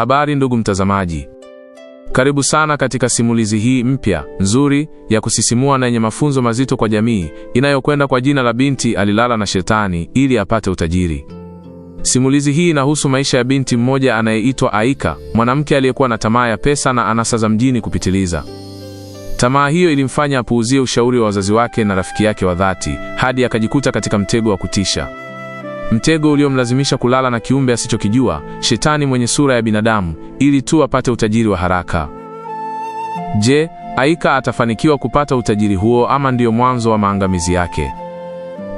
Habari ndugu mtazamaji. Karibu sana katika simulizi hii mpya, nzuri, ya kusisimua na yenye mafunzo mazito kwa jamii, inayokwenda kwa jina la Binti Alilala na Shetani ili apate utajiri. Simulizi hii inahusu maisha ya binti mmoja anayeitwa Aika, mwanamke aliyekuwa na tamaa ya pesa na anasa za mjini kupitiliza. Tamaa hiyo ilimfanya apuuzie ushauri wa wazazi wake na rafiki yake wa dhati, hadi akajikuta katika mtego wa kutisha. Mtego uliomlazimisha kulala na kiumbe asichokijua, shetani mwenye sura ya binadamu, ili tu apate utajiri wa haraka. Je, Aika atafanikiwa kupata utajiri huo ama ndio mwanzo wa maangamizi yake?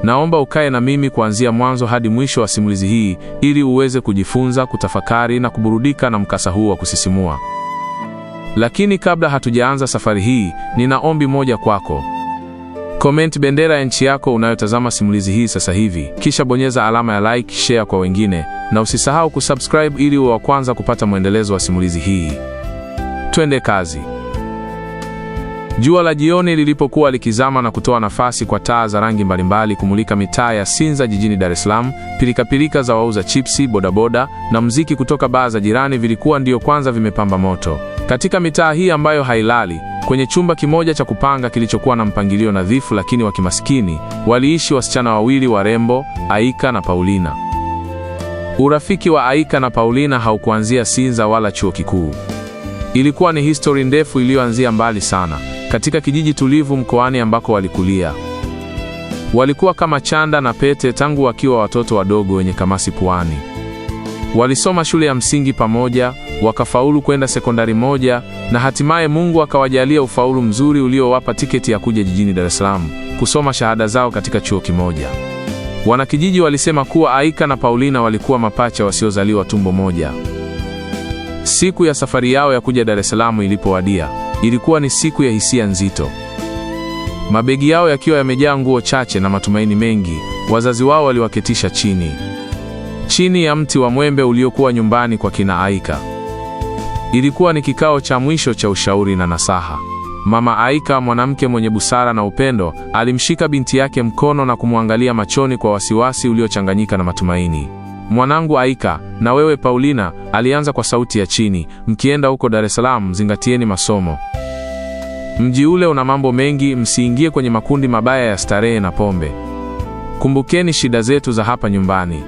Naomba ukae na mimi kuanzia mwanzo hadi mwisho wa simulizi hii ili uweze kujifunza, kutafakari na kuburudika na mkasa huu wa kusisimua. Lakini kabla hatujaanza safari hii, nina ombi moja kwako. Comment bendera ya nchi yako unayotazama simulizi hii sasa hivi, kisha bonyeza alama ya like, share kwa wengine, na usisahau kusubscribe ili uwe wa kwanza kupata mwendelezo wa simulizi hii. Twende kazi. Jua la jioni lilipokuwa likizama na kutoa nafasi kwa taa za rangi mbalimbali kumulika mitaa ya Sinza jijini Dar es Salaam, pilika za wauza chipsi, bodaboda na muziki kutoka baa za jirani vilikuwa ndio kwanza vimepamba moto. Katika mitaa hii ambayo hailali, kwenye chumba kimoja cha kupanga kilichokuwa na mpangilio nadhifu lakini wa kimaskini, waliishi wasichana wawili warembo, Aika na Paulina. Urafiki wa Aika na Paulina haukuanzia Sinza wala chuo kikuu. Ilikuwa ni history ndefu iliyoanzia mbali sana, katika kijiji tulivu mkoani ambako walikulia. Walikuwa kama chanda na pete tangu wakiwa watoto wadogo wenye kamasi puani. Walisoma shule ya msingi pamoja, wakafaulu kwenda sekondari moja, na hatimaye Mungu akawajalia ufaulu mzuri uliowapa tiketi ya kuja jijini Dar es Salaam kusoma shahada zao katika chuo kimoja. Wanakijiji walisema kuwa Aika na Paulina walikuwa mapacha wasiozaliwa tumbo moja. Siku ya safari yao ya kuja Dar es Salaam ilipowadia, ilikuwa ni siku ya hisia nzito. Mabegi yao yakiwa yamejaa nguo chache na matumaini mengi, wazazi wao waliwaketisha chini ya mti wa mwembe uliokuwa nyumbani kwa kina Aika. Ilikuwa ni kikao cha mwisho cha ushauri na nasaha. Mama Aika, mwanamke mwenye busara na upendo, alimshika binti yake mkono na kumwangalia machoni kwa wasiwasi uliochanganyika na matumaini. "Mwanangu Aika, na wewe Paulina," alianza kwa sauti ya chini, "mkienda huko Dar es Salaam zingatieni masomo. Mji ule una mambo mengi, msiingie kwenye makundi mabaya ya starehe na pombe. Kumbukeni shida zetu za hapa nyumbani."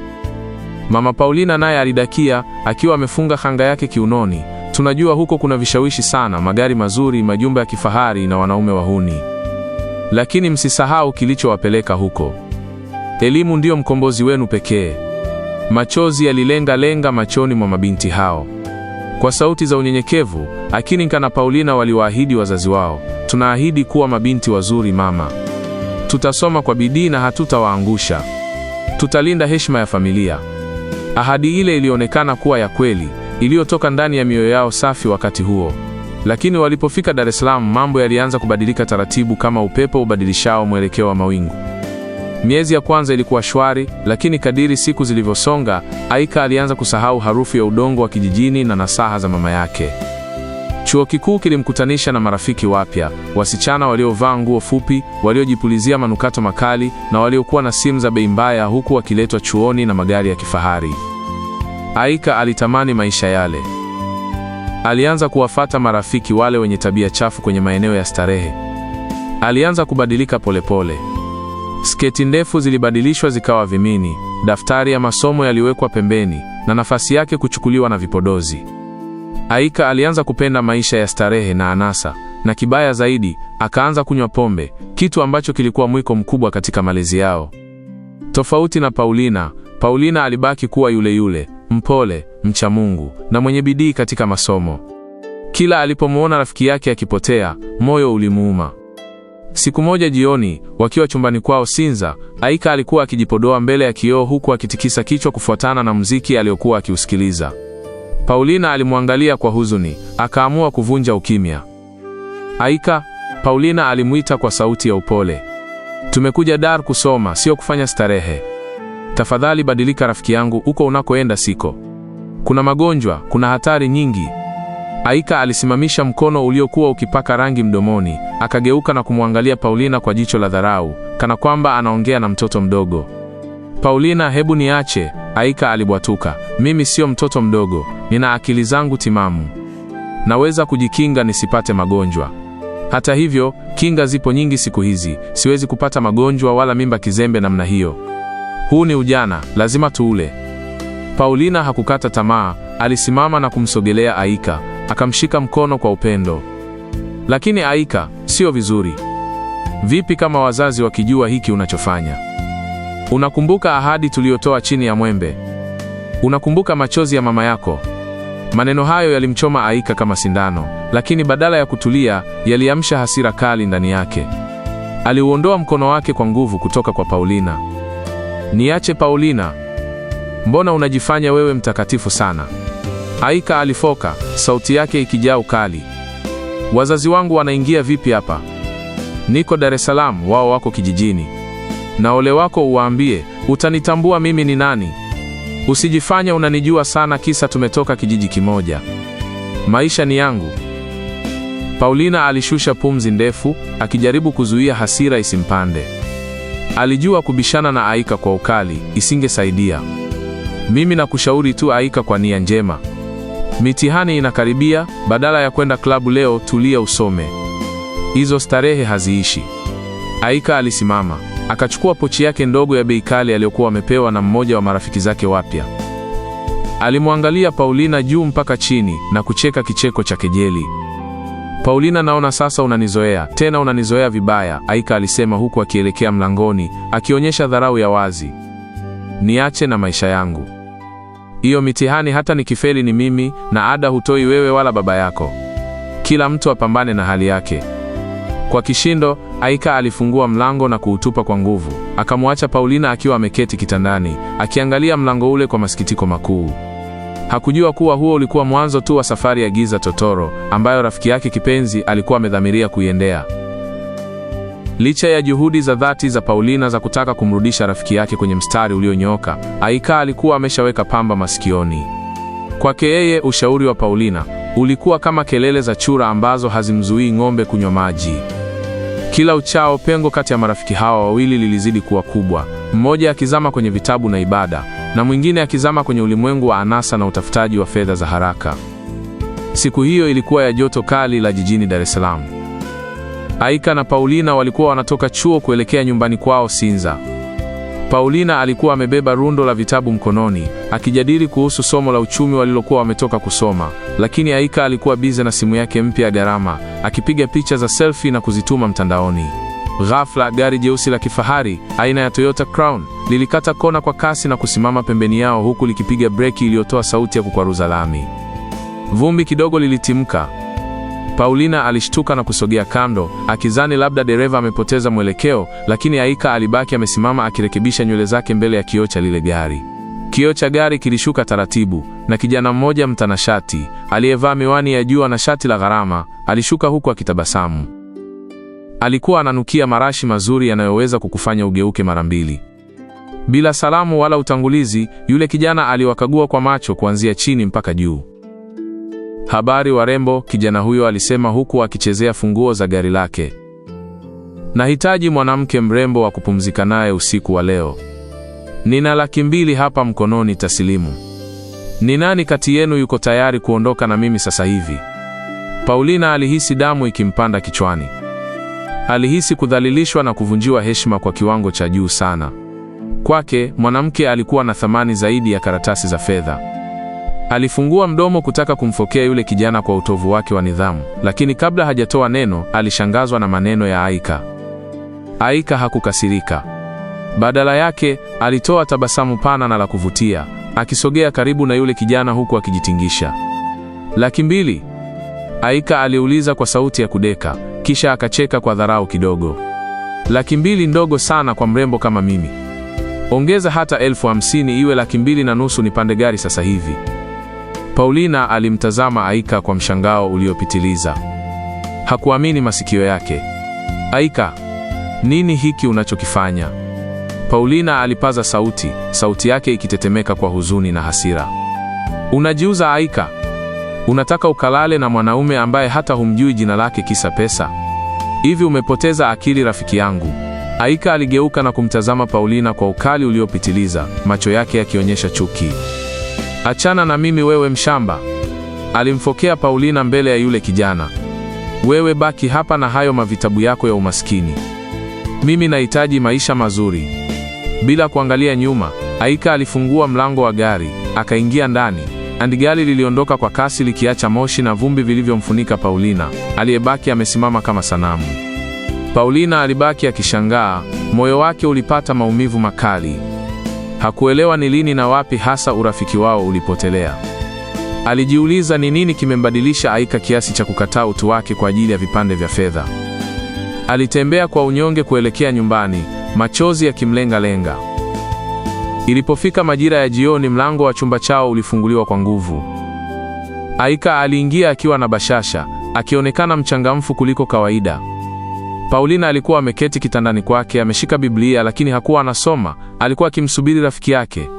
Mama Paulina naye alidakia, akiwa amefunga khanga yake kiunoni, "Tunajua huko kuna vishawishi sana, magari mazuri, majumba ya kifahari na wanaume wahuni. Lakini msisahau kilichowapeleka huko. Elimu ndiyo mkombozi wenu pekee." Machozi yalilenga machoni mwa mabinti hao. Kwa sauti za unyenyekevu, Aika na Paulina waliwaahidi wazazi wao, "Tunaahidi kuwa mabinti wazuri mama. Tutasoma kwa bidii na hatutawaangusha. Tutalinda heshima ya familia." Ahadi ile ilionekana kuwa ya kweli, iliyotoka ndani ya mioyo yao safi wakati huo. Lakini walipofika Dar es Salaam, mambo yalianza kubadilika taratibu kama upepo ubadilishao mwelekeo wa mawingu. Miezi ya kwanza ilikuwa shwari, lakini kadiri siku zilivyosonga, Aika alianza kusahau harufu ya udongo wa kijijini na nasaha za mama yake. Chuo kikuu kilimkutanisha na marafiki wapya, wasichana waliovaa nguo fupi, waliojipulizia manukato makali na waliokuwa na simu za bei mbaya, huku wakiletwa chuoni na magari ya kifahari. Aika alitamani maisha yale. Alianza kuwafata marafiki wale wenye tabia chafu kwenye maeneo ya starehe. Alianza kubadilika polepole. Sketi ndefu zilibadilishwa zikawa vimini, daftari ya masomo yaliwekwa pembeni, na nafasi yake kuchukuliwa na vipodozi. Aika alianza kupenda maisha ya starehe na anasa, na kibaya zaidi, akaanza kunywa pombe, kitu ambacho kilikuwa mwiko mkubwa katika malezi yao. Tofauti na Paulina alibaki kuwa yule, mpole, mcha Mungu, na mwenye bidii katika masomo. Kila alipomuona rafiki yake akipotea, moyo ulimuuma. Siku moja jioni, wakiwa chumbani kwao Sinza, Aika alikuwa akijipodoa mbele ya kioo huku akitikisa kichwa kufuatana na muziki aliokuwa akiusikiliza. Paulina alimwangalia kwa huzuni, akaamua kuvunja ukimya. "Aika," Paulina alimuita kwa sauti ya upole. "Tumekuja Dar kusoma, sio kufanya starehe. Tafadhali badilika rafiki yangu, uko unakoenda siko. Kuna magonjwa, kuna hatari nyingi." Aika alisimamisha mkono uliokuwa ukipaka rangi mdomoni, akageuka na kumwangalia Paulina kwa jicho la dharau, kana kwamba anaongea na mtoto mdogo. "Paulina, hebu niache," Aika alibwatuka. Mimi sio mtoto mdogo, nina akili zangu timamu. Naweza kujikinga nisipate magonjwa. Hata hivyo, kinga zipo nyingi siku hizi, siwezi kupata magonjwa wala mimba kizembe namna hiyo. Huu ni ujana, lazima tuule. Paulina hakukata tamaa, alisimama na kumsogelea Aika, akamshika mkono kwa upendo. Lakini Aika, sio vizuri. Vipi kama wazazi wakijua hiki unachofanya? Unakumbuka ahadi tuliyotoa chini ya mwembe? Unakumbuka machozi ya mama yako? Maneno hayo yalimchoma Aika kama sindano, lakini badala ya kutulia, yaliamsha hasira kali ndani yake. Aliuondoa mkono wake kwa nguvu kutoka kwa Paulina. Niache Paulina. Mbona unajifanya wewe mtakatifu sana? Aika alifoka, sauti yake ikijaa ukali. Wazazi wangu wanaingia vipi hapa? Niko Dar es Salaam, wao wako kijijini. Na ole wako uwaambie, utanitambua mimi ni nani? Usijifanya unanijua sana kisa tumetoka kijiji kimoja. Maisha ni yangu. Paulina alishusha pumzi ndefu, akijaribu kuzuia hasira isimpande. Alijua kubishana na Aika kwa ukali isingesaidia. Mimi nakushauri tu Aika kwa nia njema. Mitihani inakaribia, badala ya kwenda klabu leo, tulia usome. Hizo starehe haziishi. Aika alisimama, akachukua pochi yake ndogo ya bei kali aliyokuwa amepewa na mmoja wa marafiki zake wapya. Alimwangalia Paulina juu mpaka chini na kucheka kicheko cha kejeli. Paulina, naona sasa unanizoea, tena unanizoea vibaya, Aika alisema huku akielekea mlangoni, akionyesha dharau ya wazi. Niache na maisha yangu. Hiyo mitihani hata nikifeli ni mimi, na ada hutoi wewe wala baba yako. Kila mtu apambane na hali yake. Kwa kishindo, Aika alifungua mlango na kuutupa kwa nguvu. Akamwacha Paulina akiwa ameketi kitandani, akiangalia mlango ule kwa masikitiko makuu. Hakujua kuwa huo ulikuwa mwanzo tu wa safari ya giza totoro, ambayo rafiki yake kipenzi alikuwa amedhamiria kuiendea. Licha ya juhudi za dhati za Paulina za kutaka kumrudisha rafiki yake kwenye mstari ulionyooka, Aika alikuwa ameshaweka pamba masikioni. Kwake yeye, ushauri wa Paulina ulikuwa kama kelele za chura ambazo hazimzuii ng'ombe kunywa maji. Kila uchao, pengo kati ya marafiki hawa wawili lilizidi kuwa kubwa, mmoja akizama kwenye vitabu na ibada, na mwingine akizama kwenye ulimwengu wa anasa na utafutaji wa fedha za haraka. Siku hiyo ilikuwa ya joto kali la jijini Dar es Salaam. Aika na Paulina walikuwa wanatoka chuo kuelekea nyumbani kwao Sinza. Paulina alikuwa amebeba rundo la vitabu mkononi, akijadili kuhusu somo la uchumi walilokuwa wametoka kusoma, lakini Aika alikuwa bize na simu yake mpya ya gharama, akipiga picha za selfie na kuzituma mtandaoni. Ghafla, gari jeusi la kifahari aina ya Toyota Crown lilikata kona kwa kasi na kusimama pembeni yao, huku likipiga breki iliyotoa sauti ya kukwaruza lami. Vumbi kidogo lilitimka. Paulina alishtuka na kusogea kando, akizani labda dereva amepoteza mwelekeo, lakini Aika alibaki amesimama akirekebisha nywele zake mbele ya kioo cha lile gari. Kioo cha gari kilishuka taratibu, na kijana mmoja mtanashati, aliyevaa miwani ya jua na shati la gharama, alishuka huku akitabasamu. Alikuwa ananukia marashi mazuri yanayoweza kukufanya ugeuke mara mbili. Bila salamu wala utangulizi, yule kijana aliwakagua kwa macho kuanzia chini mpaka juu. Habari warembo, kijana huyo alisema huku akichezea funguo za gari lake. Nahitaji mwanamke mrembo wa kupumzika naye usiku wa leo. Nina 200,000 hapa mkononi taslimu. Ni nani kati yenu yuko tayari kuondoka na mimi sasa hivi? Paulina alihisi damu ikimpanda kichwani. Alihisi kudhalilishwa na kuvunjiwa heshima kwa kiwango cha juu sana. Kwake, mwanamke alikuwa na thamani zaidi ya karatasi za fedha. Alifungua mdomo kutaka kumfokea yule kijana kwa utovu wake wa nidhamu, lakini kabla hajatoa neno, alishangazwa na maneno ya Aika. Aika hakukasirika. Badala yake, alitoa tabasamu pana na la kuvutia, akisogea karibu na yule kijana huku akijitingisha. 200,000? Aika aliuliza kwa sauti ya kudeka, kisha akacheka kwa dharau kidogo. 200,000 ndogo sana kwa mrembo kama mimi. Ongeza hata 50,000 iwe 250,000 nipande gari sasa hivi. Paulina alimtazama Aika kwa mshangao uliopitiliza. Hakuamini masikio yake. Aika, nini hiki unachokifanya? Paulina alipaza sauti, sauti yake ikitetemeka kwa huzuni na hasira. Unajiuza Aika? Unataka ukalale na mwanaume ambaye hata humjui jina lake kisa pesa? Hivi umepoteza akili rafiki yangu? Aika aligeuka na kumtazama Paulina kwa ukali uliopitiliza, macho yake yakionyesha chuki. "Achana na mimi wewe mshamba," alimfokea Paulina mbele ya yule kijana. "Wewe baki hapa na hayo mavitabu yako ya umaskini. Mimi nahitaji maisha mazuri." Bila kuangalia nyuma, Aika alifungua mlango wa gari, akaingia ndani. Gari liliondoka kwa kasi likiacha moshi na vumbi vilivyomfunika Paulina, aliyebaki amesimama kama sanamu. Paulina alibaki akishangaa, moyo wake ulipata maumivu makali. Hakuelewa ni lini na wapi hasa urafiki wao ulipotelea. Alijiuliza ni nini kimembadilisha Aika kiasi cha kukataa utu wake kwa ajili ya vipande vya fedha. Alitembea kwa unyonge kuelekea nyumbani, machozi yakimlenga-lenga. Ilipofika majira ya jioni, mlango wa chumba chao ulifunguliwa kwa nguvu. Aika aliingia akiwa na bashasha, akionekana mchangamfu kuliko kawaida. Paulina alikuwa ameketi kitandani kwake, ameshika Biblia, lakini hakuwa anasoma, alikuwa akimsubiri rafiki yake.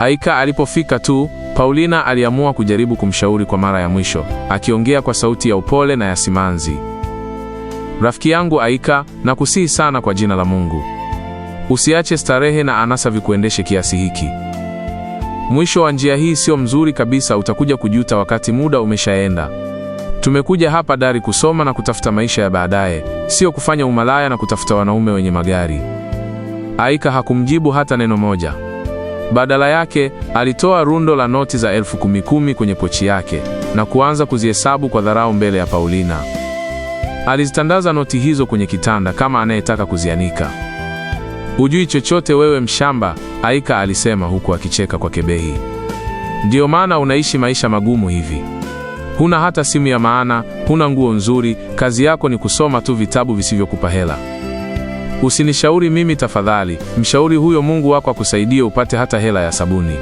Aika alipofika tu, Paulina aliamua kujaribu kumshauri kwa mara ya mwisho, akiongea kwa sauti ya upole na ya simanzi. "Rafiki yangu Aika, nakusihi sana kwa jina la Mungu, usiache starehe na anasa vikuendeshe kiasi hiki. Mwisho wa njia hii sio mzuri kabisa, utakuja kujuta wakati muda umeshaenda. Tumekuja hapa Dari kusoma na kutafuta maisha ya baadaye, sio kufanya umalaya na kutafuta wanaume wenye magari." Aika hakumjibu hata neno moja. Badala yake, alitoa rundo la noti za 10,000 kwenye pochi yake na kuanza kuzihesabu kwa dharau mbele ya Paulina. Alizitandaza noti hizo kwenye kitanda kama anayetaka kuzianika. "Hujui chochote wewe mshamba," Aika alisema huku akicheka kwa kebehi. "Ndio maana unaishi maisha magumu hivi. Huna hata simu ya maana, huna nguo nzuri, kazi yako ni kusoma tu vitabu visivyokupa hela. Usinishauri mimi tafadhali, mshauri huyo Mungu wako akusaidie upate hata hela ya sabuni."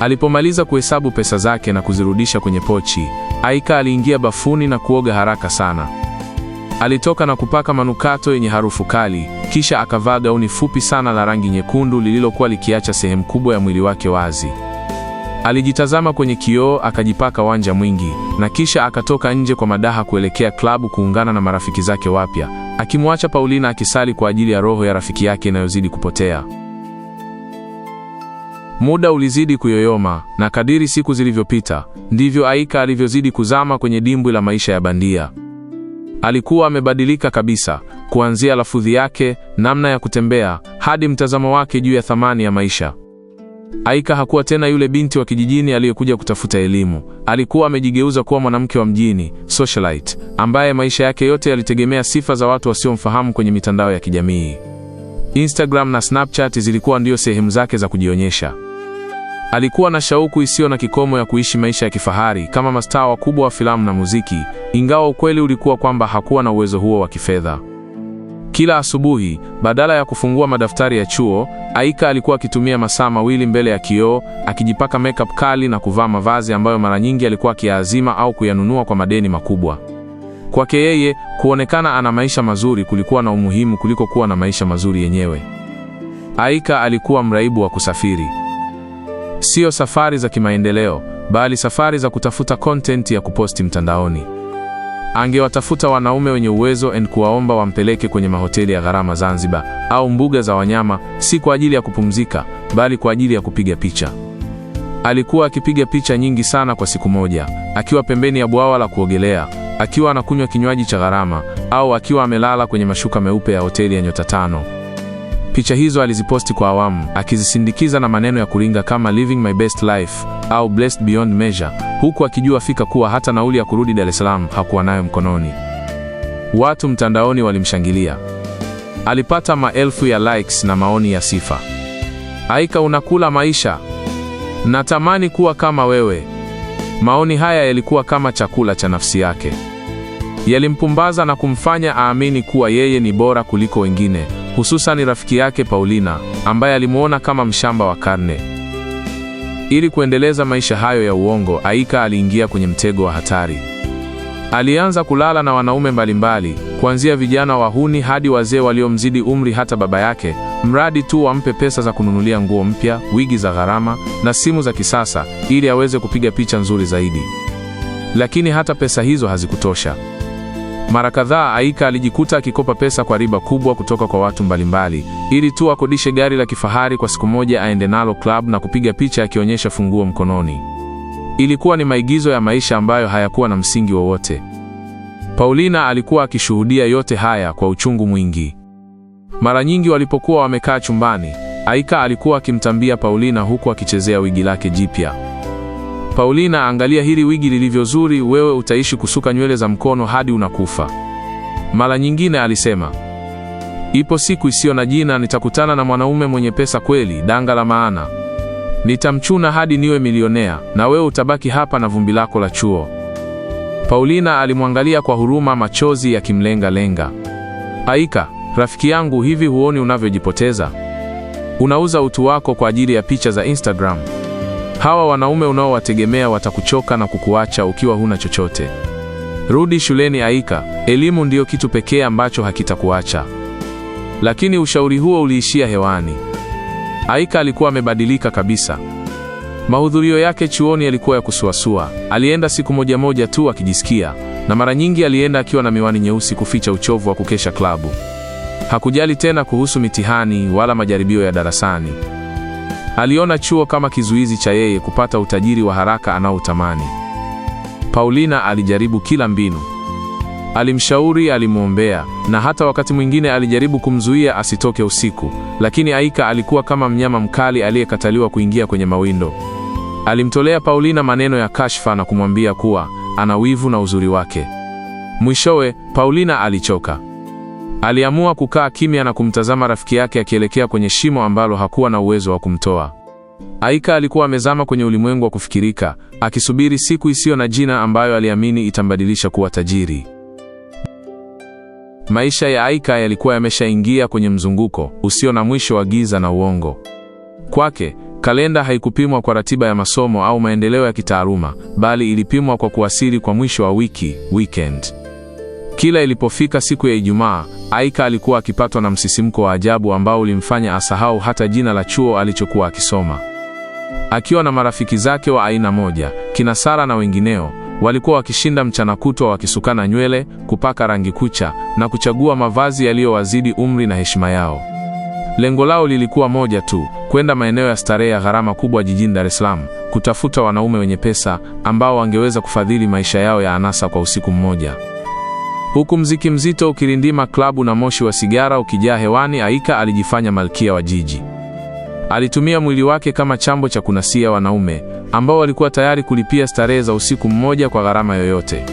Alipomaliza kuhesabu pesa zake na kuzirudisha kwenye pochi, Aika aliingia bafuni na kuoga haraka sana. Alitoka na kupaka manukato yenye harufu kali, kisha akavaa gauni fupi sana la rangi nyekundu lililokuwa likiacha sehemu kubwa ya mwili wake wazi. Alijitazama kwenye kioo, akajipaka wanja mwingi, na kisha akatoka nje kwa madaha kuelekea klabu kuungana na marafiki zake wapya, akimwacha Paulina akisali kwa ajili ya roho ya rafiki yake inayozidi kupotea. Muda ulizidi kuyoyoma, na kadiri siku zilivyopita, ndivyo Aika alivyozidi kuzama kwenye dimbwi la maisha ya bandia. Alikuwa amebadilika kabisa, kuanzia lafudhi yake, namna ya kutembea, hadi mtazamo wake juu ya thamani ya maisha. Aika hakuwa tena yule binti wa kijijini aliyekuja kutafuta elimu. Alikuwa amejigeuza kuwa mwanamke wa mjini, socialite, ambaye maisha yake yote yalitegemea sifa za watu wasiomfahamu kwenye mitandao ya kijamii. Instagram na Snapchat zilikuwa ndio sehemu zake za kujionyesha. Alikuwa na shauku isiyo na kikomo ya kuishi maisha ya kifahari kama mastaa wakubwa wa filamu na muziki, ingawa ukweli ulikuwa kwamba hakuwa na uwezo huo wa kifedha. Kila asubuhi, badala ya kufungua madaftari ya chuo, Aika alikuwa akitumia masaa mawili mbele ya kioo, akijipaka makeup kali na kuvaa mavazi ambayo mara nyingi alikuwa akiyaazima au kuyanunua kwa madeni makubwa. Kwake yeye, kuonekana ana maisha mazuri kulikuwa na umuhimu kuliko kuwa na maisha mazuri yenyewe. Aika alikuwa mraibu wa kusafiri. Sio safari za kimaendeleo, bali safari za kutafuta content ya kuposti mtandaoni. Angewatafuta wanaume wenye uwezo na kuwaomba wampeleke kwenye mahoteli ya gharama Zanzibar au mbuga za wanyama, si kwa ajili ya kupumzika, bali kwa ajili ya kupiga picha. Alikuwa akipiga picha nyingi sana kwa siku moja, akiwa pembeni ya bwawa la kuogelea, akiwa anakunywa kinywaji cha gharama, au akiwa amelala kwenye mashuka meupe ya hoteli ya nyota 5. Picha hizo aliziposti kwa awamu, akizisindikiza na maneno ya kuringa kama living my best life au blessed beyond measure, huku akijua fika kuwa hata nauli ya kurudi Dar es Salaam hakuwa nayo mkononi. Watu mtandaoni walimshangilia. Alipata maelfu ya likes na maoni ya sifa. "Aika, unakula maisha. Natamani kuwa kama wewe." Maoni haya yalikuwa kama chakula cha nafsi yake. Yalimpumbaza na kumfanya aamini kuwa yeye ni bora kuliko wengine, hususan rafiki yake Paulina, ambaye alimuona kama mshamba wa karne. Ili kuendeleza maisha hayo ya uongo, Aika aliingia kwenye mtego wa hatari. Alianza kulala na wanaume mbalimbali, kuanzia vijana wahuni hadi wazee waliomzidi umri hata baba yake, mradi tu wampe pesa za kununulia nguo mpya, wigi za gharama na simu za kisasa ili aweze kupiga picha nzuri zaidi. Lakini hata pesa hizo hazikutosha. Mara kadhaa Aika alijikuta akikopa pesa kwa riba kubwa kutoka kwa watu mbalimbali, ili tu akodishe gari la kifahari kwa siku moja aende nalo club na kupiga picha akionyesha funguo mkononi. Ilikuwa ni maigizo ya maisha ambayo hayakuwa na msingi wowote. Paulina alikuwa akishuhudia yote haya kwa uchungu mwingi. Mara nyingi walipokuwa wamekaa chumbani, Aika alikuwa akimtambia Paulina huku akichezea wigi lake jipya. Paulina, angalia hili wigi lilivyo zuri, wewe utaishi kusuka nywele za mkono hadi unakufa. Mara nyingine alisema, ipo siku isiyo na jina nitakutana na mwanaume mwenye pesa kweli, danga la maana. Nitamchuna hadi niwe milionea, na wewe utabaki hapa na vumbi lako la chuo. Paulina alimwangalia kwa huruma, machozi yakimlenga-lenga. Aika, rafiki yangu, hivi huoni unavyojipoteza? Unauza utu wako kwa ajili ya picha za Instagram. Hawa wanaume unaowategemea watakuchoka na kukuacha ukiwa huna chochote. Rudi shuleni Aika, elimu ndiyo kitu pekee ambacho hakitakuacha. Lakini ushauri huo uliishia hewani. Aika alikuwa amebadilika kabisa. Mahudhurio yake chuoni yalikuwa ya kusuasua. Alienda siku moja tu akijisikia, na mara nyingi alienda akiwa na miwani nyeusi kuficha uchovu wa kukesha klabu. Hakujali tena kuhusu mitihani wala majaribio ya darasani. Aliona chuo kama kizuizi cha yeye kupata utajiri wa haraka anaotamani. Paulina alijaribu kila mbinu. Alimshauri, alimwombea, na hata wakati mwingine alijaribu kumzuia asitoke usiku, lakini Aika alikuwa kama mnyama mkali aliyekataliwa kuingia kwenye mawindo. Alimtolea Paulina maneno ya kashfa na kumwambia kuwa ana wivu na uzuri wake. Mwishowe, Paulina alichoka. Aliamua kukaa kimya na kumtazama rafiki yake akielekea kwenye shimo ambalo hakuwa na uwezo wa kumtoa. Aika alikuwa amezama kwenye ulimwengu wa kufikirika, akisubiri siku isiyo na jina ambayo aliamini itambadilisha kuwa tajiri. Maisha ya Aika yalikuwa yameshaingia kwenye mzunguko usio na mwisho wa giza na uongo. Kwake, kalenda haikupimwa kwa ratiba ya masomo au maendeleo ya kitaaluma, bali ilipimwa kwa kuwasili kwa mwisho wa wiki, weekend. Kila ilipofika siku ya Ijumaa, Aika alikuwa akipatwa na msisimko wa ajabu ambao ulimfanya asahau hata jina la chuo alichokuwa akisoma. Akiwa na marafiki zake wa aina moja, kina Sara na wengineo, walikuwa wakishinda mchana kutwa wakisukana nywele, kupaka rangi kucha na kuchagua mavazi yaliyowazidi umri na heshima yao. Lengo lao lilikuwa moja tu, kwenda maeneo ya starehe ya gharama kubwa jijini Dar es Salaam, kutafuta wanaume wenye pesa ambao wangeweza kufadhili maisha yao ya anasa kwa usiku mmoja. Huku mziki mzito ukirindima klabu na moshi wa sigara ukijaa hewani, Aika alijifanya malkia wa jiji. Alitumia mwili wake kama chambo cha kunasia wanaume ambao walikuwa tayari kulipia starehe za usiku mmoja kwa gharama yoyote.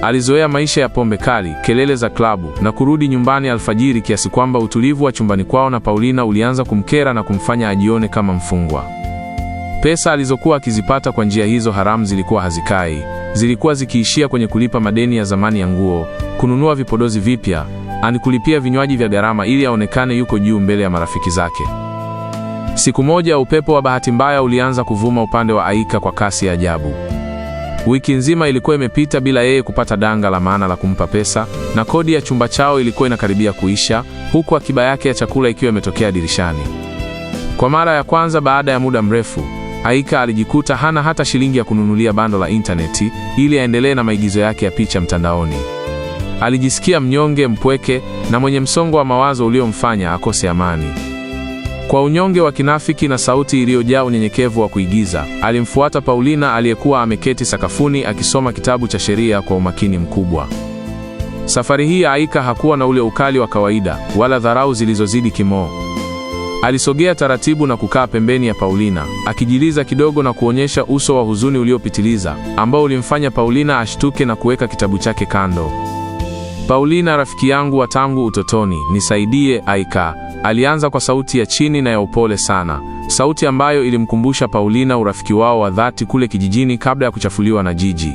Alizoea maisha ya pombe kali, kelele za klabu na kurudi nyumbani alfajiri, kiasi kwamba utulivu wa chumbani kwao na Paulina ulianza kumkera na kumfanya ajione kama mfungwa. Pesa alizokuwa akizipata kwa njia hizo haramu zilikuwa hazikai. Zilikuwa zikiishia kwenye kulipa madeni ya zamani ya nguo, kununua vipodozi vipya, kulipia vinywaji vya gharama ili aonekane yuko juu mbele ya marafiki zake. Siku moja upepo wa bahati mbaya ulianza kuvuma upande wa Aika kwa kasi ya ajabu. Wiki nzima ilikuwa imepita bila yeye kupata danga la maana la kumpa pesa, na kodi ya chumba chao ilikuwa inakaribia kuisha, huku akiba yake ya chakula ikiwa imetokea dirishani. Kwa mara ya kwanza baada ya muda mrefu, Aika alijikuta hana hata shilingi ya kununulia bando la interneti ili aendelee na maigizo yake ya picha mtandaoni. Alijisikia mnyonge, mpweke na mwenye msongo wa mawazo uliomfanya akose amani. Kwa unyonge wa kinafiki na sauti iliyojaa unyenyekevu wa kuigiza, alimfuata Paulina aliyekuwa ameketi sakafuni akisoma kitabu cha sheria kwa umakini mkubwa. Safari hii Aika hakuwa na ule ukali wa kawaida wala dharau zilizozidi kimo. Alisogea taratibu na kukaa pembeni ya Paulina, akijiliza kidogo na kuonyesha uso wa huzuni uliopitiliza, ambao ulimfanya Paulina ashtuke na kuweka kitabu chake kando. Paulina, rafiki yangu wa tangu utotoni, nisaidie. Aika alianza kwa sauti ya chini na ya upole sana, sauti ambayo ilimkumbusha Paulina urafiki wao wa dhati kule kijijini kabla ya kuchafuliwa na jiji.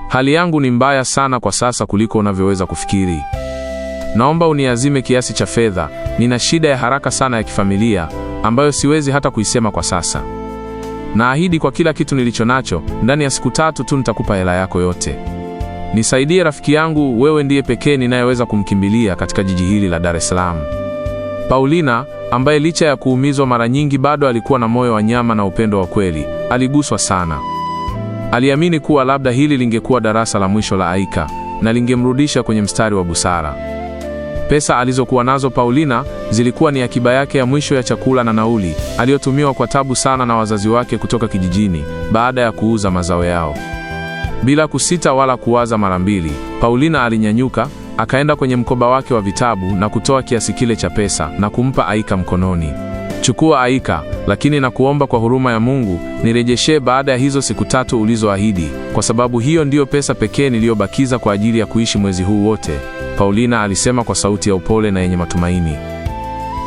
Hali yangu ni mbaya sana kwa sasa kuliko unavyoweza kufikiri. Naomba uniazime kiasi cha fedha, nina shida ya haraka sana ya kifamilia ambayo siwezi hata kuisema kwa sasa. Naahidi kwa kila kitu nilicho nacho, ndani ya siku 3 tu nitakupa hela yako yote. Nisaidie rafiki yangu, wewe ndiye pekee ninayeweza kumkimbilia katika jiji hili la Dar es Salaam. Paulina, ambaye licha ya kuumizwa mara nyingi bado alikuwa na moyo wa nyama na upendo wa kweli, aliguswa sana. Aliamini kuwa labda hili lingekuwa darasa la mwisho la Aika, na lingemrudisha kwenye mstari wa busara. Pesa alizokuwa nazo Paulina zilikuwa ni akiba yake ya mwisho ya chakula na nauli aliyotumiwa kwa tabu sana na wazazi wake kutoka kijijini baada ya kuuza mazao yao. Bila kusita wala kuwaza mara mbili, Paulina alinyanyuka, akaenda kwenye mkoba wake wa vitabu na kutoa kiasi kile cha pesa na kumpa Aika mkononi. "Chukua Aika, lakini na kuomba kwa huruma ya Mungu, nirejeshe baada ya hizo siku 3 ulizoahidi, kwa sababu hiyo ndiyo pesa pekee niliyobakiza kwa ajili ya kuishi mwezi huu wote," Paulina alisema kwa sauti ya upole na yenye matumaini.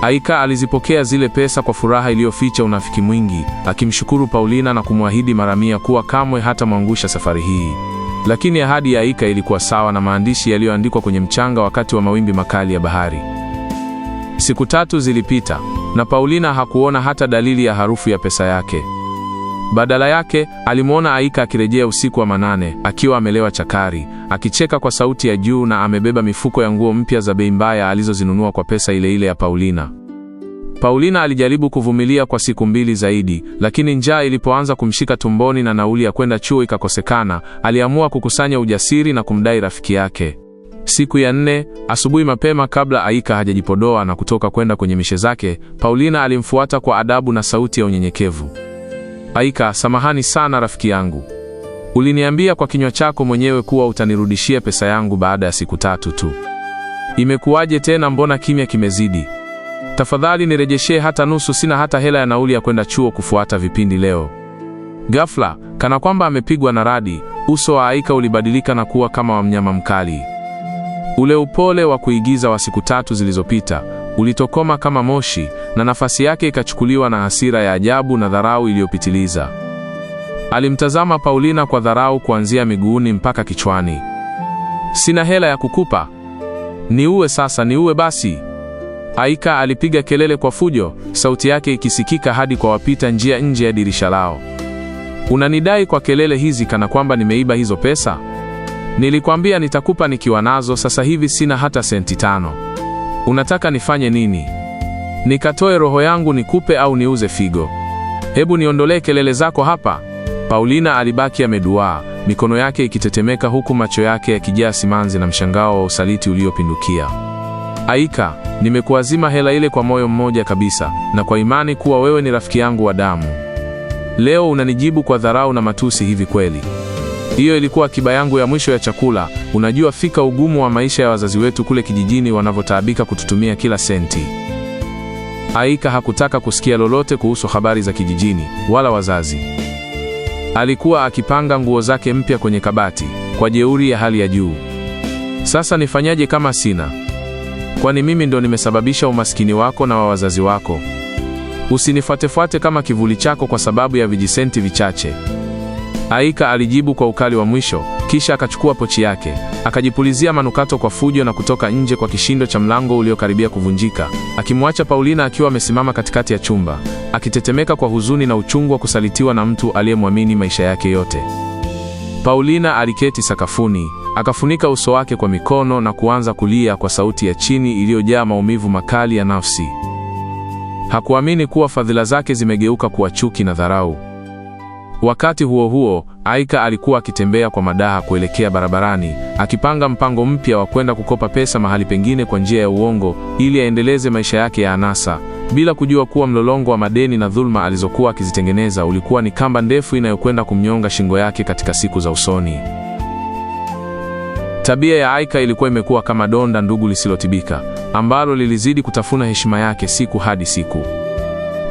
Aika alizipokea zile pesa kwa furaha iliyoficha unafiki mwingi, akimshukuru Paulina na kumwahidi mara 100 kuwa kamwe hatamwangusha safari hii. Lakini ahadi ya Aika ilikuwa sawa na maandishi yaliyoandikwa kwenye mchanga wakati wa mawimbi makali ya bahari. Siku 3 zilipita na Paulina hakuona hata dalili ya harufu ya pesa yake. Badala yake, alimwona Aika akirejea usiku wa manane, akiwa amelewa chakari, akicheka kwa sauti ya juu na amebeba mifuko ya nguo mpya za bei mbaya alizozinunua kwa pesa ile ile ya Paulina. Paulina alijaribu kuvumilia kwa siku 2 zaidi, lakini njaa ilipoanza kumshika tumboni na nauli ya kwenda chuo ikakosekana, aliamua kukusanya ujasiri na kumdai rafiki yake. Siku ya 4, asubuhi mapema, kabla Aika hajajipodoa na kutoka kwenda kwenye mishe zake, Paulina alimfuata kwa adabu na sauti ya unyenyekevu. "Aika, samahani sana rafiki yangu. Uliniambia kwa kinywa chako mwenyewe kuwa utanirudishia pesa yangu baada ya siku 3 tu. Imekuwaje tena? Mbona kimya kimezidi? Tafadhali nirejeshe hata nusu, sina hata hela ya nauli ya kwenda chuo kufuata vipindi leo." Ghafla, kana kwamba amepigwa na radi, uso wa Aika ulibadilika na kuwa kama wa mnyama mkali. Ule upole wa kuigiza wa siku 3 zilizopita ulitokoma kama moshi, na nafasi yake ikachukuliwa na hasira ya ajabu na dharau iliyopitiliza. Alimtazama Paulina kwa dharau kuanzia miguuni mpaka kichwani. "Sina hela ya kukupa. Niue sasa, niue basi." Aika alipiga kelele kwa fujo, sauti yake ikisikika hadi kwa wapita njia nje ya dirisha lao. "Unanidai kwa kelele hizi kana kwamba nimeiba hizo pesa? Nilikwambia nitakupa nikiwa nazo, sasa hivi sina hata senti 5. Unataka nifanye nini? Nikatoe roho yangu nikupe au niuze figo? Hebu niondolee kelele zako hapa." Paulina alibaki ameduaa, mikono yake ikitetemeka huku macho yake yakijaa simanzi na mshangao wa usaliti uliopindukia. "Aika, nimekuazima hela ile kwa moyo mmoja kabisa na kwa imani kuwa wewe ni rafiki yangu wa damu. Leo unanijibu kwa dharau na matusi hivi kweli? Hiyo ilikuwa akiba yangu ya mwisho ya chakula. Unajua fika ugumu wa maisha ya wazazi wetu kule kijijini wanavyotaabika kututumia kila senti." Aika hakutaka kusikia lolote kuhusu habari za kijijini wala wazazi. Alikuwa akipanga nguo zake mpya kwenye kabati kwa jeuri ya hali ya juu. "Sasa nifanyaje kama sina? Kwani mimi ndo nimesababisha umaskini wako na wa wazazi wako? Usinifuatefuate kama kivuli chako kwa sababu ya vijisenti vichache." Aika alijibu kwa ukali wa mwisho, kisha akachukua pochi yake, akajipulizia manukato kwa fujo na kutoka nje kwa kishindo cha mlango uliokaribia kuvunjika, akimwacha Paulina akiwa amesimama katikati ya chumba, akitetemeka kwa huzuni na uchungu wa kusalitiwa na mtu aliyemwamini maisha yake yote. Paulina aliketi sakafuni, akafunika uso wake kwa mikono na kuanza kulia kwa sauti ya chini iliyojaa maumivu makali ya nafsi. Hakuamini kuwa fadhila zake zimegeuka kuwa chuki na dharau. Wakati huo huo, Aika alikuwa akitembea kwa madaha kuelekea barabarani, akipanga mpango mpya wa kwenda kukopa pesa mahali pengine kwa njia ya uongo ili aendeleze maisha yake ya anasa, bila kujua kuwa mlolongo wa madeni na dhulma alizokuwa akizitengeneza ulikuwa ni kamba ndefu inayokwenda kumnyonga shingo yake katika siku za usoni. Tabia ya Aika ilikuwa imekuwa kama donda ndugu lisilotibika, ambalo lilizidi kutafuna heshima yake siku hadi siku.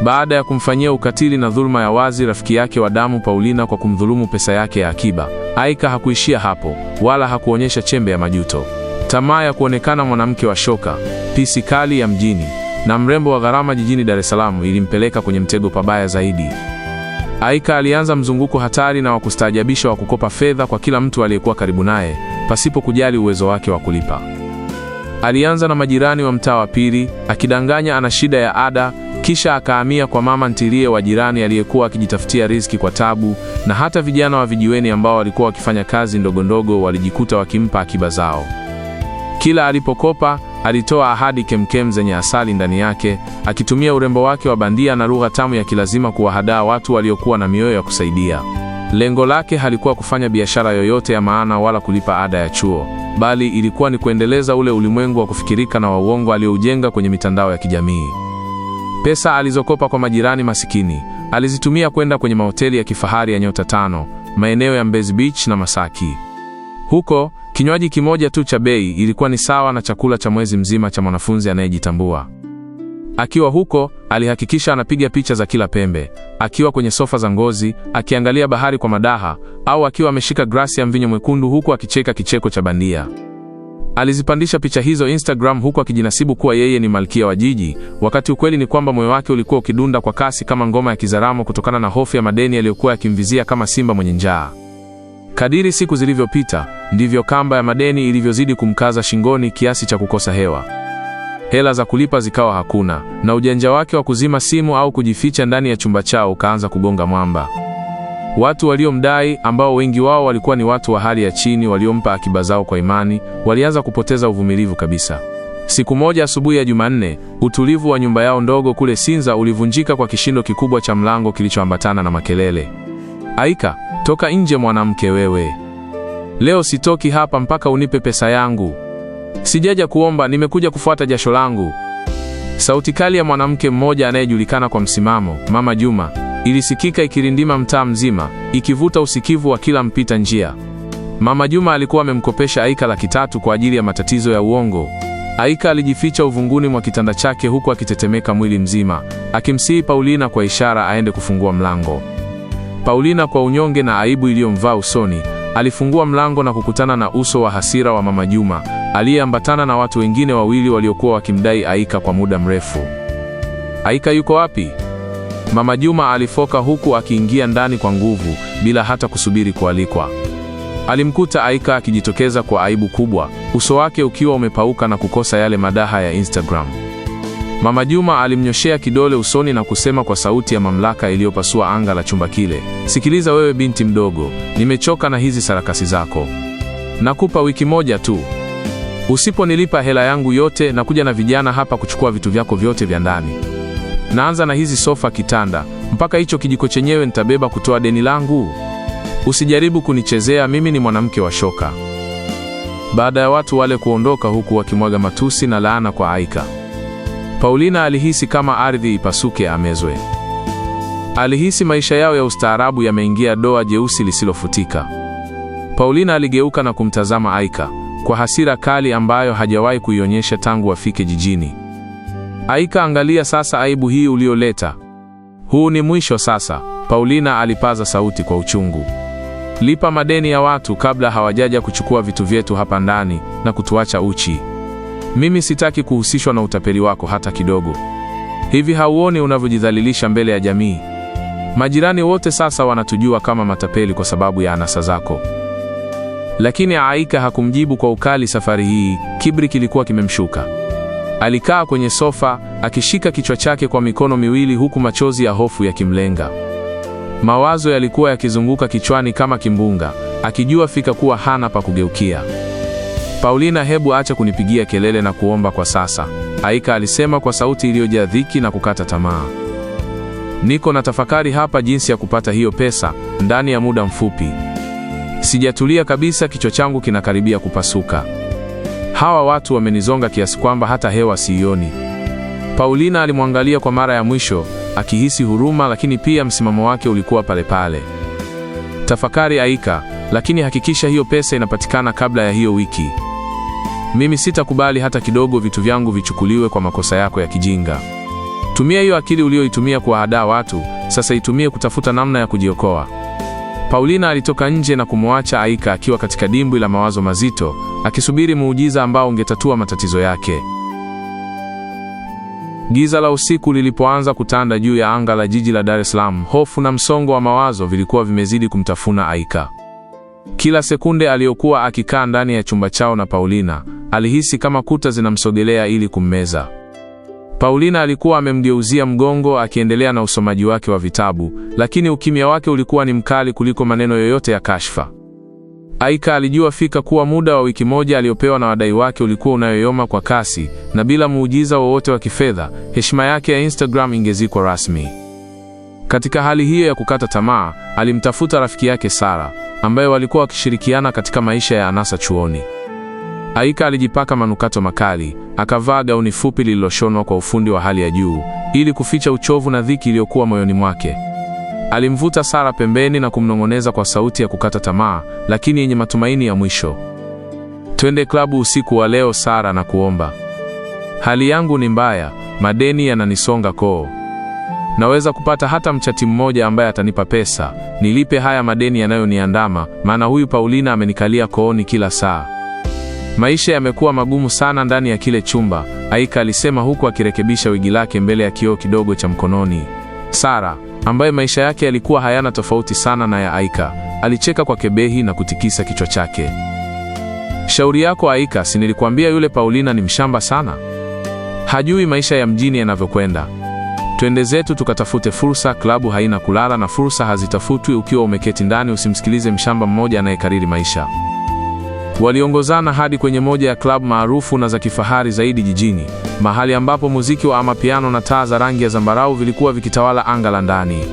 Baada ya kumfanyia ukatili na dhulma ya wazi rafiki yake wa damu Paulina kwa kumdhulumu pesa yake ya akiba, Aika hakuishia hapo, wala hakuonyesha chembe ya majuto. Tamaa ya kuonekana mwanamke wa shoka, pisi kali ya mjini na mrembo wa gharama jijini Dar es Salaam ilimpeleka kwenye mtego pabaya zaidi. Aika alianza mzunguko hatari na wa kustaajabisha wa kukopa fedha kwa kila mtu aliyekuwa karibu naye, pasipo kujali uwezo wake wa kulipa. Alianza na majirani wa mtaa wa pili, akidanganya ana shida ya ada, kisha akahamia kwa mama ntilie wa jirani aliyekuwa akijitafutia riziki kwa tabu, na hata vijana wa vijiweni ambao walikuwa wakifanya kazi ndogondogo walijikuta wakimpa akiba zao. Kila alipokopa, alitoa ahadi kemkem zenye asali ndani yake, akitumia urembo wake wa bandia na lugha tamu ya kilazima kuwahadaa watu waliokuwa na mioyo ya kusaidia. Lengo lake halikuwa kufanya biashara yoyote ya maana wala kulipa ada ya chuo. bali ilikuwa ni kuendeleza ule ulimwengu wa kufikirika na wa uongo alioujenga kwenye mitandao ya kijamii. Pesa alizokopa kwa majirani masikini alizitumia kwenda kwenye mahoteli ya kifahari ya nyota 5, maeneo ya Mbezi Beach na Masaki. Huko, kinywaji kimoja tu cha bei ilikuwa ni sawa na chakula cha mwezi mzima cha mwanafunzi anayejitambua. Akiwa huko, alihakikisha anapiga picha za kila pembe, akiwa kwenye sofa za ngozi, akiangalia bahari kwa madaha, au akiwa ameshika glasi ya mvinyo mwekundu huku akicheka kicheko cha bandia. Alizipandisha picha hizo Instagram huku akijinasibu kuwa yeye ni malkia wa jiji, wakati ukweli ni kwamba moyo wake ulikuwa ukidunda kwa kasi kama ngoma ya Kizaramo kutokana na hofu ya madeni yaliyokuwa yakimvizia kama simba mwenye njaa. Kadiri siku zilivyopita, ndivyo kamba ya madeni ilivyozidi kumkaza shingoni kiasi cha kukosa hewa. Hela za kulipa zikawa hakuna, na ujanja wake wa kuzima simu au kujificha ndani ya chumba chao ukaanza kugonga mwamba. Watu waliomdai, ambao wengi wao walikuwa ni watu wa hali ya chini waliompa akiba zao kwa imani, walianza kupoteza uvumilivu kabisa. Siku moja asubuhi ya Jumanne, utulivu wa nyumba yao ndogo kule Sinza ulivunjika kwa kishindo kikubwa cha mlango kilichoambatana na makelele. "Aika, toka nje mwanamke wewe. Leo sitoki hapa mpaka unipe pesa yangu. Sijaja kuomba, nimekuja kufuata jasho langu." Sauti kali ya mwanamke mmoja anayejulikana kwa msimamo, Mama Juma, ilisikika ikirindima mtaa mzima, ikivuta usikivu wa kila mpita njia. Mama Juma alikuwa amemkopesha Aika 300,000 kwa ajili ya matatizo ya uongo. Aika alijificha uvunguni mwa kitanda chake huku akitetemeka mwili mzima, akimsihi Paulina kwa ishara aende kufungua mlango. Paulina kwa unyonge na aibu iliyomvaa usoni, alifungua mlango na kukutana na uso wa hasira wa Mama Juma, aliyeambatana na watu wengine wawili waliokuwa wakimdai Aika kwa muda mrefu. "Aika yuko wapi?" Mama Juma alifoka huku akiingia ndani kwa nguvu bila hata kusubiri kualikwa. Alimkuta Aika akijitokeza kwa aibu kubwa, uso wake ukiwa umepauka na kukosa yale madaha ya Instagram. Mama Juma alimnyoshea kidole usoni na kusema kwa sauti ya mamlaka iliyopasua anga la chumba kile, "Sikiliza wewe binti mdogo, nimechoka na hizi sarakasi zako. Nakupa wiki moja tu. Usiponilipa hela yangu yote na kuja na vijana hapa kuchukua vitu vyako vyote vya ndani. Naanza na hizi sofa, kitanda, mpaka hicho kijiko chenyewe nitabeba kutoa deni langu. Usijaribu kunichezea, mimi ni mwanamke wa shoka." Baada ya watu wale kuondoka huku wakimwaga matusi na laana kwa Aika, Paulina alihisi kama ardhi ipasuke amezwe. Alihisi maisha yao ya ustaarabu yameingia doa jeusi lisilofutika. Paulina aligeuka na kumtazama Aika kwa hasira kali ambayo hajawahi kuionyesha tangu afike jijini. "Aika, angalia sasa aibu hii ulioleta. Huu ni mwisho sasa," Paulina alipaza sauti kwa uchungu. "Lipa madeni ya watu kabla hawajaja kuchukua vitu vyetu hapa ndani na kutuacha uchi. Mimi sitaki kuhusishwa na utapeli wako hata kidogo. Hivi hauoni unavyojidhalilisha mbele ya jamii? Majirani wote sasa wanatujua kama matapeli kwa sababu ya anasa zako." Lakini Aika hakumjibu kwa ukali safari hii, kiburi kilikuwa kimemshuka. Alikaa kwenye sofa, akishika kichwa chake kwa mikono miwili huku machozi ya hofu yakimlenga. Mawazo yalikuwa yakizunguka kichwani kama kimbunga, akijua fika kuwa hana pa kugeukia. "Paulina, hebu acha kunipigia kelele na kuomba kwa sasa," Aika alisema kwa sauti iliyojaa dhiki na kukata tamaa. "Niko na tafakari hapa jinsi ya kupata hiyo pesa ndani ya muda mfupi. Sijatulia kabisa, kichwa changu kinakaribia kupasuka. Hawa watu wamenizonga kiasi kwamba hata hewa siioni." Paulina alimwangalia kwa mara ya mwisho, akihisi huruma, lakini pia msimamo wake ulikuwa pale pale. "Tafakari Aika, lakini hakikisha hiyo pesa inapatikana kabla ya hiyo wiki. Mimi sitakubali hata kidogo vitu vyangu vichukuliwe kwa makosa yako ya kijinga. Tumia hiyo akili uliyoitumia kuwahadaa watu, sasa itumie kutafuta namna ya kujiokoa." Paulina alitoka nje na kumwacha Aika akiwa katika dimbwi la mawazo mazito, akisubiri muujiza ambao ungetatua matatizo yake. Giza la usiku lilipoanza kutanda juu ya anga la jiji la Dar es Salaam, hofu na msongo wa mawazo vilikuwa vimezidi kumtafuna Aika. Kila sekunde aliyokuwa akikaa ndani ya chumba chao na Paulina, alihisi kama kuta zinamsogelea ili kummeza. Paulina alikuwa amemgeuzia mgongo akiendelea na usomaji wake wa vitabu, lakini ukimya wake ulikuwa ni mkali kuliko maneno yoyote ya kashfa. Aika alijua fika kuwa muda wa wiki moja aliopewa na wadai wake ulikuwa unayoyoma kwa kasi, na bila muujiza wowote wa kifedha, heshima yake ya Instagram ingezikwa rasmi. Katika hali hiyo ya kukata tamaa, alimtafuta rafiki yake Sara, ambaye walikuwa wakishirikiana katika maisha ya anasa chuoni. Aika alijipaka manukato makali, akavaa gauni fupi lililoshonwa kwa ufundi wa hali ya juu, ili kuficha uchovu na dhiki iliyokuwa moyoni mwake. Alimvuta Sara pembeni na kumnong'oneza kwa sauti ya kukata tamaa, lakini yenye matumaini ya mwisho. "Twende klabu usiku wa leo Sara, na kuomba. Hali yangu ni mbaya, madeni yananisonga koo. Naweza kupata hata mchati mmoja ambaye atanipa pesa, nilipe haya madeni yanayoniandama, maana huyu Paulina amenikalia kooni kila saa." Maisha yamekuwa magumu sana ndani ya kile chumba, Aika alisema huku akirekebisha wigi lake mbele ya kioo kidogo cha mkononi. Sara, ambaye maisha yake yalikuwa hayana tofauti sana na ya Aika, alicheka kwa kebehi na kutikisa kichwa chake. "Shauri yako Aika, si nilikwambia yule Paulina ni mshamba sana? Hajui maisha ya mjini yanavyokwenda. Twende zetu tukatafute fursa, klabu haina kulala na fursa hazitafutwi ukiwa umeketi ndani, usimsikilize mshamba mmoja anayekariri maisha." Waliongozana hadi kwenye moja ya klabu maarufu na za kifahari zaidi jijini, mahali ambapo muziki wa amapiano na taa za rangi ya zambarau vilikuwa vikitawala anga la ndani.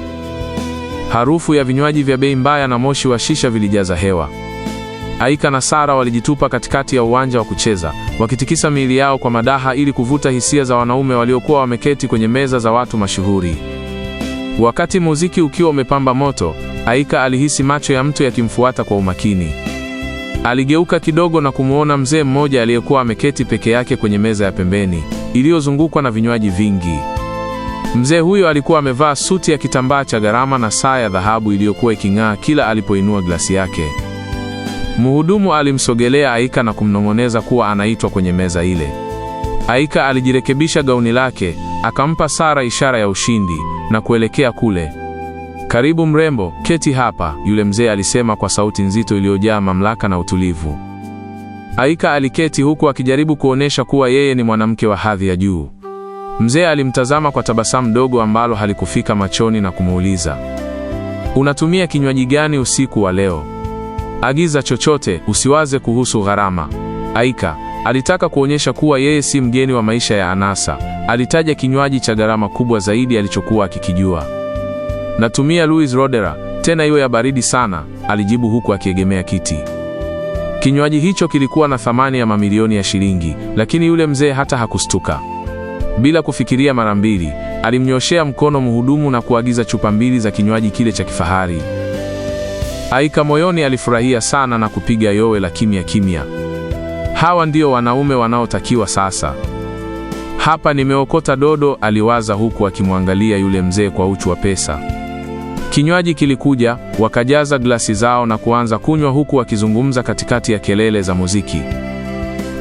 Harufu ya vinywaji vya bei mbaya na moshi wa shisha vilijaza hewa. Aika na Sara walijitupa katikati ya uwanja wa kucheza, wakitikisa miili yao kwa madaha ili kuvuta hisia za wanaume waliokuwa wameketi kwenye meza za watu mashuhuri. Wakati muziki ukiwa umepamba moto, Aika alihisi macho ya mtu yakimfuata kwa umakini. Aligeuka kidogo na kumuona mzee mmoja aliyekuwa ameketi peke yake kwenye meza ya pembeni, iliyozungukwa na vinywaji vingi. Mzee huyo alikuwa amevaa suti ya kitambaa cha gharama na saa ya dhahabu iliyokuwa iking'aa kila alipoinua glasi yake. Mhudumu alimsogelea Aika na kumnong'oneza kuwa anaitwa kwenye meza ile. Aika alijirekebisha gauni lake, akampa Sara ishara ya ushindi na kuelekea kule. "Karibu mrembo, keti hapa," yule mzee alisema kwa sauti nzito iliyojaa mamlaka na utulivu. Aika aliketi huku akijaribu kuonesha kuwa yeye ni mwanamke wa hadhi ya juu. Mzee alimtazama kwa tabasamu dogo ambalo halikufika machoni na kumuuliza, "Unatumia kinywaji gani usiku wa leo? Agiza chochote, usiwaze kuhusu gharama." Aika alitaka kuonyesha kuwa yeye si mgeni wa maisha ya anasa. Alitaja kinywaji cha gharama kubwa zaidi alichokuwa akikijua. "Natumia Louis Roederer, tena iwe ya baridi sana," alijibu huku akiegemea kiti. Kinywaji hicho kilikuwa na thamani ya mamilioni ya shilingi, lakini yule mzee hata hakustuka. Bila kufikiria mara mbili, alimnyoshea mkono mhudumu na kuagiza chupa mbili za kinywaji kile cha kifahari. Aika moyoni alifurahia sana na kupiga yowe la kimya kimya. Hawa ndio wanaume wanaotakiwa sasa. "Hapa nimeokota dodo," aliwaza huku akimwangalia yule mzee kwa uchu wa pesa. Kinywaji kilikuja, wakajaza glasi zao na kuanza kunywa huku wakizungumza katikati ya kelele za muziki.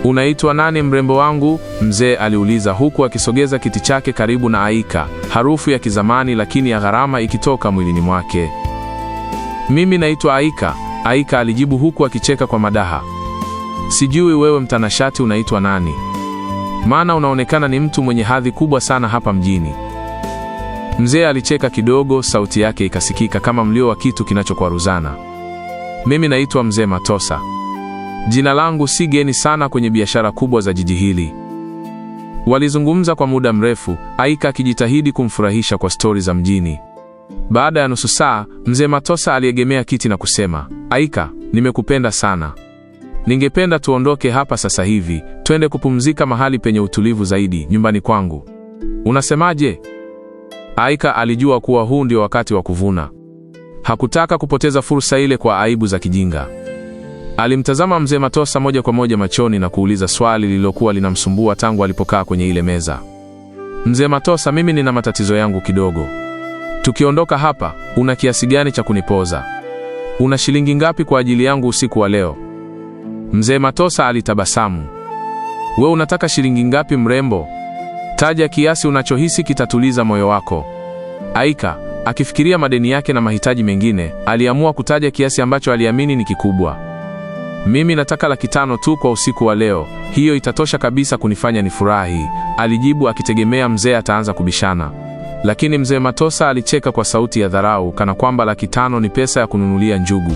"Unaitwa nani mrembo wangu?" mzee aliuliza huku akisogeza kiti chake karibu na Aika, harufu ya kizamani lakini ya gharama ikitoka mwilini mwake. "Mimi naitwa Aika," Aika alijibu huku akicheka kwa madaha. "Sijui wewe mtanashati unaitwa nani? Maana unaonekana ni mtu mwenye hadhi kubwa sana hapa mjini." Mzee alicheka kidogo, sauti yake ikasikika kama mlio wa kitu kinachokwaruzana. "Mimi naitwa Mzee Matosa. Jina langu si geni sana kwenye biashara kubwa za jiji hili." Walizungumza kwa muda mrefu, Aika akijitahidi kumfurahisha kwa stori za mjini. Baada ya nusu saa, Mzee Matosa aliegemea kiti na kusema, "Aika, nimekupenda sana. Ningependa tuondoke hapa sasa hivi, twende kupumzika mahali penye utulivu zaidi, nyumbani kwangu. Unasemaje?" Aika alijua kuwa huu ndio wakati wa kuvuna. Hakutaka kupoteza fursa ile kwa aibu za kijinga. Alimtazama Mzee Matosa moja kwa moja machoni na kuuliza swali lililokuwa linamsumbua tangu alipokaa kwenye ile meza. "Mzee Matosa, mimi nina matatizo yangu kidogo. Tukiondoka hapa, una kiasi gani cha kunipoza? Una shilingi ngapi kwa ajili yangu usiku wa leo?" Mzee Matosa alitabasamu. "We unataka shilingi ngapi mrembo? Taja kiasi unachohisi kitatuliza moyo wako." Aika, akifikiria madeni yake na mahitaji mengine, aliamua kutaja kiasi ambacho aliamini ni kikubwa. "Mimi nataka 500,000 tu kwa usiku wa leo, hiyo itatosha kabisa kunifanya nifurahi," alijibu akitegemea mzee ataanza kubishana. Lakini Mzee Matosa alicheka kwa sauti ya dharau, kana kwamba 500,000 ni pesa ya kununulia njugu.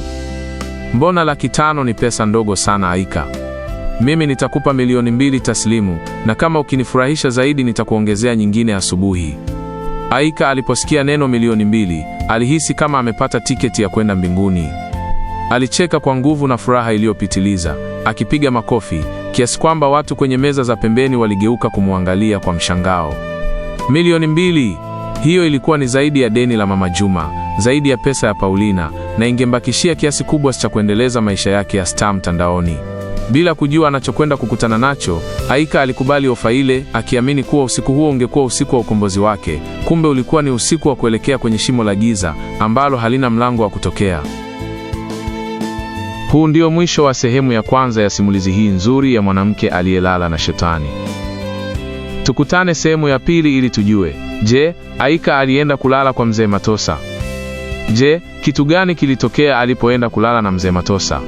"Mbona 500,000 ni pesa ndogo sana Aika? Mimi nitakupa 2,000,000 taslimu, na kama ukinifurahisha zaidi nitakuongezea nyingine asubuhi." Aika aliposikia neno 2,000,000, alihisi kama amepata tiketi ya kwenda mbinguni. Alicheka kwa nguvu na furaha iliyopitiliza, akipiga makofi, kiasi kwamba watu kwenye meza za pembeni waligeuka kumwangalia kwa mshangao. Milioni 2! Hiyo ilikuwa ni zaidi ya deni la Mama Juma, zaidi ya pesa ya Paulina, na ingembakishia kiasi kubwa cha kuendeleza maisha yake ya star mtandaoni. Bila kujua anachokwenda kukutana nacho, Aika alikubali ofa ile, akiamini kuwa usiku huo ungekuwa usiku wa ukombozi wake. Kumbe ulikuwa ni usiku wa kuelekea kwenye shimo la giza ambalo halina mlango wa kutokea. Huu ndio mwisho wa sehemu ya kwanza ya simulizi hii nzuri ya mwanamke aliyelala na shetani. Tukutane sehemu ya pili ili tujue, je, Aika alienda kulala kwa mzee Matosa? Je, kitu gani kilitokea alipoenda kulala na mzee Matosa?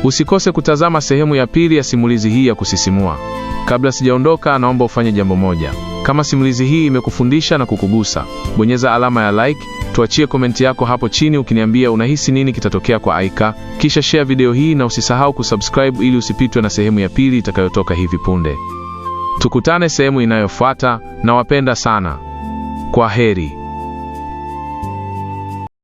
Usikose kutazama sehemu ya pili ya simulizi hii ya kusisimua. Kabla sijaondoka, naomba ufanye jambo moja. Kama simulizi hii imekufundisha na kukugusa, bonyeza alama ya like, tuachie komenti yako hapo chini ukiniambia unahisi nini kitatokea kwa Aika, kisha share video hii na usisahau kusubscribe ili usipitwe na sehemu ya pili itakayotoka hivi punde. Tukutane sehemu inayofuata, na wapenda sana. Kwa heri.